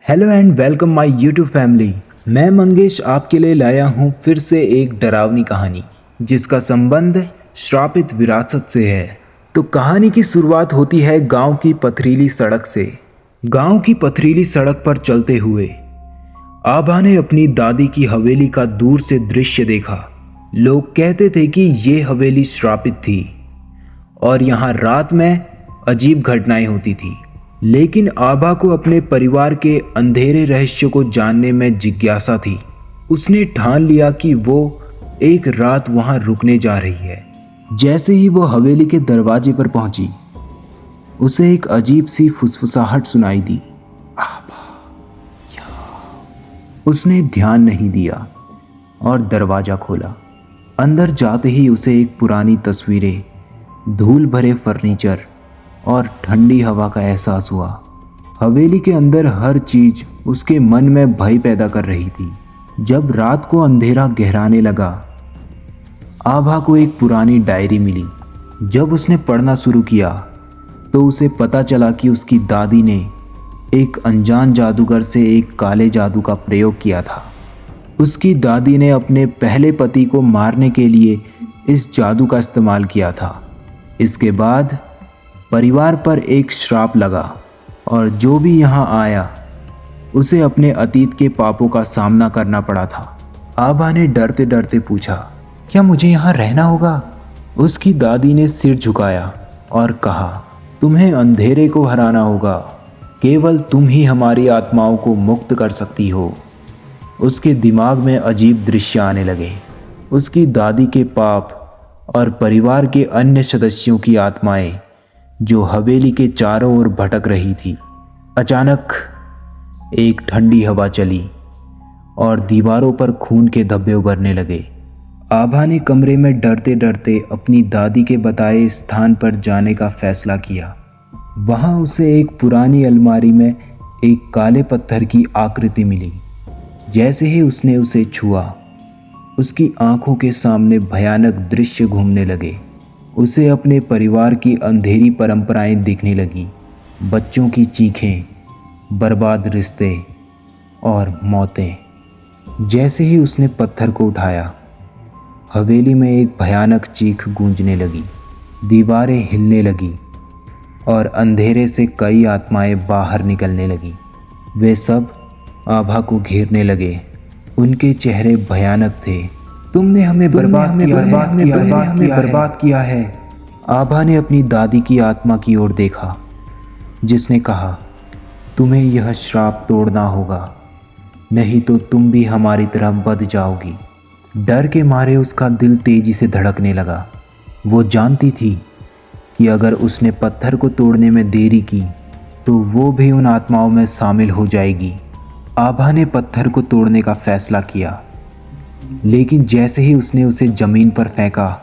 Hello and welcome my YouTube family. मैं मंगेश आपके लिए लाया हूँ फिर से एक डरावनी कहानी जिसका संबंध श्रापित विरासत से है। तो कहानी की शुरुआत होती है गांव की पथरीली सड़क से। गांव की पथरीली सड़क पर चलते हुए आभा ने अपनी दादी की हवेली का दूर से दृश्य देखा। लोग कहते थे कि ये हवेली श्रापित थी और यहाँ रात में अजीब घटनाएं होती थी। लेकिन आभा को अपने परिवार के अंधेरे रहस्य को जानने में जिज्ञासा थी। उसने ठान लिया कि वो एक रात वहां रुकने जा रही है। जैसे ही वो हवेली के दरवाजे पर पहुंची, उसे एक अजीब सी फुसफुसाहट सुनाई दी। आभा, उसने ध्यान नहीं दिया और दरवाजा खोला। अंदर जाते ही उसे एक पुरानी तस्वीरें, धूल भरे फर्नीचर और ठंडी हवा का एहसास हुआ। हवेली के अंदर हर चीज उसके मन में भय पैदा कर रही थी। जब रात को अंधेरा गहराने लगा, आभा को एक पुरानी डायरी मिली। जब उसने पढ़ना शुरू किया तो उसे पता चला कि उसकी दादी ने एक अनजान जादूगर से एक काले जादू का प्रयोग किया था। उसकी दादी ने अपने पहले पति को मारने के लिए इस जादू का इस्तेमाल किया था। इसके बाद परिवार पर एक श्राप लगा और जो भी यहाँ आया उसे अपने अतीत के पापों का सामना करना पड़ा था। आभा ने डरते डरते पूछा, क्या मुझे यहाँ रहना होगा? उसकी दादी ने सिर झुकाया और कहा, तुम्हें अंधेरे को हराना होगा। केवल तुम ही हमारी आत्माओं को मुक्त कर सकती हो। उसके दिमाग में अजीब दृश्य आने लगे। उसकी दादी के पाप और परिवार के अन्य सदस्यों की आत्माएं जो हवेली के चारों ओर भटक रही थी। अचानक एक ठंडी हवा चली और दीवारों पर खून के धब्बे उभरने लगे। आभा ने कमरे में डरते डरते अपनी दादी के बताए स्थान पर जाने का फैसला किया। वहां उसे एक पुरानी अलमारी में एक काले पत्थर की आकृति मिली। जैसे ही उसने उसे छुआ, उसकी आंखों के सामने भयानक दृश्य घूमने लगे। उसे अपने परिवार की अंधेरी परंपराएं दिखने लगी। बच्चों की चीखें, बर्बाद रिश्ते और मौतें। जैसे ही उसने पत्थर को उठाया, हवेली में एक भयानक चीख गूंजने लगी। दीवारें हिलने लगी और अंधेरे से कई आत्माएं बाहर निकलने लगी। वे सब आभा को घेरने लगे। उनके चेहरे भयानक थे। तुमने हमें बर्बाद किया है। आभा ने अपनी दादी की आत्मा की ओर देखा, जिसने कहा, तुम्हें यह श्राप तोड़ना होगा, नहीं तो तुम भी हमारी तरह बद जाओगी। डर के मारे उसका दिल तेजी से धड़कने लगा। वो जानती थी कि अगर उसने पत्थर को तोड़ने में देरी की तो वो भी उन आत्माओं में शामिल हो जाएगी। आभा ने पत्थर को तोड़ने का फैसला किया, लेकिन जैसे ही उसने उसे जमीन पर फेंका,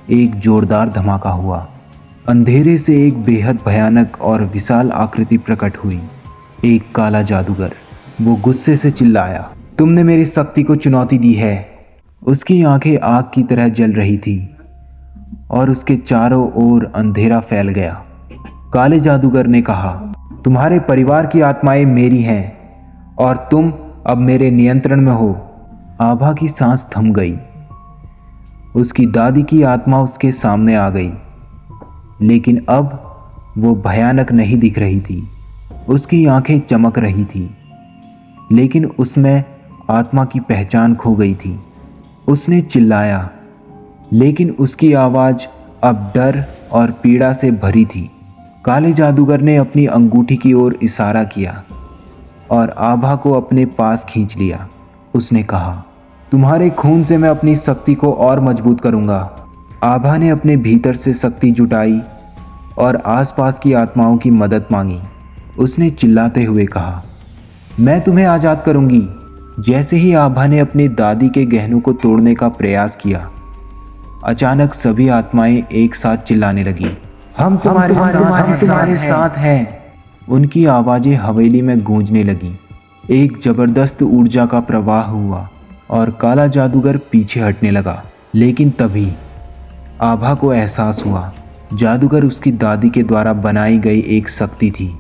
एक जोरदार धमाका हुआ। अंधेरे से एक बेहद भयानक और विशाल आकृति प्रकट हुई। एक काला जादूगर। वो गुस्से से चिल्लाया, तुमने मेरी शक्ति को चुनौती दी है। उसकी आंखें आग की तरह जल रही थी और उसके चारों ओर अंधेरा फैल गया। काले जादूगर ने कहा, तुम्हारे परिवार की आत्माएं मेरी हैं और तुम अब मेरे नियंत्रण में हो। आभा की सांस थम गई। उसकी दादी की आत्मा उसके सामने आ गई, लेकिन अब वो भयानक नहीं दिख रही थी। उसकी आंखें चमक रही थी, लेकिन उसमें आत्मा की पहचान खो गई थी। उसने चिल्लाया, लेकिन उसकी आवाज़ अब डर और पीड़ा से भरी थी। काले जादूगर ने अपनी अंगूठी की ओर इशारा किया और आभा को अपने पास खींच लिया। उसने कहा, तुम्हारे खून से मैं अपनी शक्ति को और मजबूत करूंगा। आभा ने अपने भीतर से शक्ति जुटाई और आसपास की आत्माओं की मदद मांगी। उसने चिल्लाते हुए कहा, मैं तुम्हें आज़ाद करूंगी। जैसे ही आभा ने अपनी दादी के गहनों को तोड़ने का प्रयास किया, अचानक सभी आत्माएं एक साथ चिल्लाने लगी, हम तुम्हारे साथ हैं। उनकी आवाज़ें हवेली में गूंजने लगी। एक जबरदस्त ऊर्जा का प्रवाह हुआ और काला जादूगर पीछे हटने लगा। लेकिन तभी आभा को एहसास हुआ, जादूगर उसकी दादी के द्वारा बनाई गई एक शक्ति थी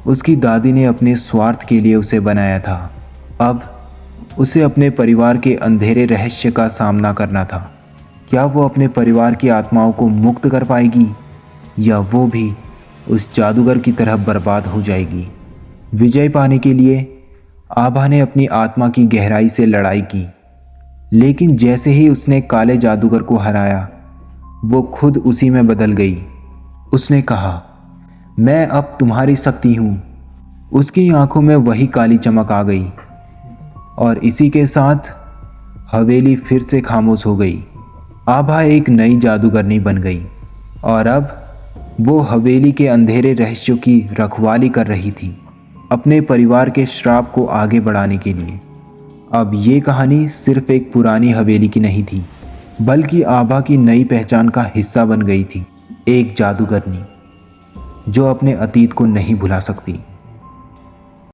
उसकी दादी ने अपने स्वार्थ के लिए उसे बनाया था। अब उसे अपने परिवार के अंधेरे रहस्य का सामना करना था। क्या वो अपने परिवार की आत्माओं को मुक्त कर पाएगी या वो भी उस जादूगर की तरह बर्बाद हो जाएगी? विजय पाने के लिए आभा ने अपनी आत्मा की गहराई से लड़ाई की, लेकिन जैसे ही उसने काले जादूगर को हराया, वो खुद उसी में बदल गई। उसने कहा, मैं अब तुम्हारी शक्ति हूँ। उसकी आंखों में वही काली चमक आ गई और इसी के साथ हवेली फिर से खामोश हो गई। आभा एक नई जादूगरनी बन गई और अब वो हवेली के अंधेरे रहस्यों की रखवाली कर रही थी, अपने परिवार के श्राप को आगे बढ़ाने के लिए। अब ये कहानी सिर्फ एक पुरानी हवेली की नहीं थी, बल्कि आभा की नई पहचान का हिस्सा बन गई थी। एक जादूगरनी जो अपने अतीत को नहीं भुला सकती।